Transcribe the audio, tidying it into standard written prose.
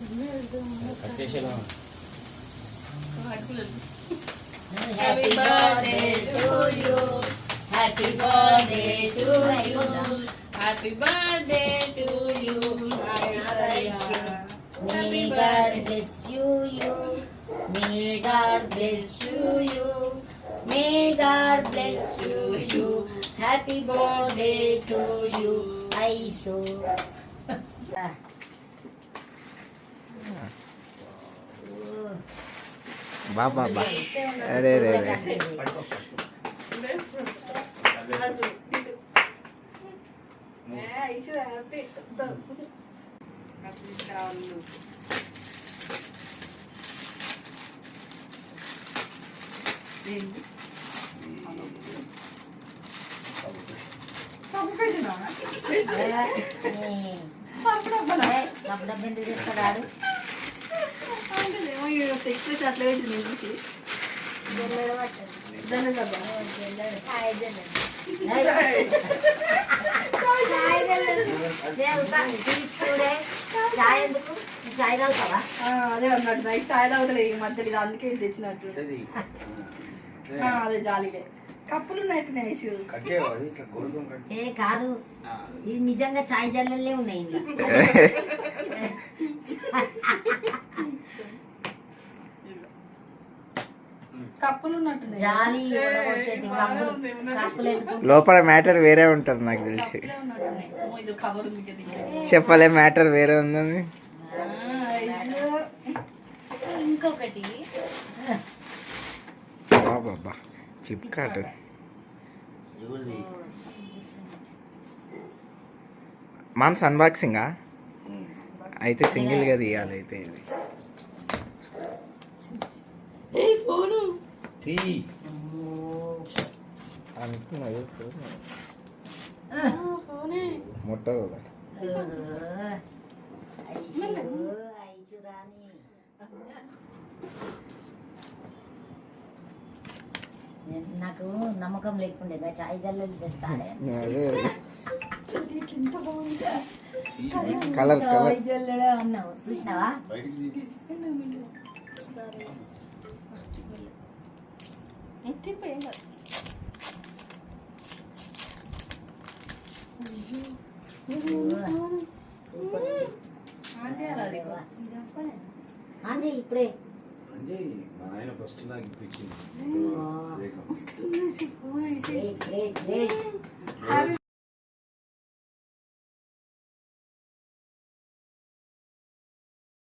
Happy birthday to you. Happy birthday to you. Happy birthday to you. May God bless you. May God bless you. May God bless you. Happy birthday to you. Aiso. బాబా అరే రే రే చేస్తాడు అట్లా పెట్టింది అదే అన్నట్టు night చాయ్ తాగుతలే ఈ మధ్యలో ఇది అందుకే తెచ్చినట్టు అదే జాలీలే కప్పులు ఉన్నట్టునే ఏ కాదు ఇది నిజంగా చాయ్ జల్లలే ఉన్నాయి కప్పులు ఉన్నట్టున్నాయి జాలి లోపల మ్యాటర్ వేరే ఉంటుంది నాకు తెలిసి చెప్పలే మ్యాటర్ వేరే ఉందని ఇంకొకటి బాబా ఫ్లిప్కార్ట్ మాన్స్ అన్బాక్సింగా అయితే సింగిల్గా తీయాలి అయితే ఇది అనుకున్నది ముట్టరు నాకు నమ్మకం లేకుండే చాయ్ జల్లలు తెస్తాడే కలర్ చాయ్ జల్లడే అన్నావు చూసినావా ఇప్పుడే ఫస్ట్ నాకు ఇప్పించింది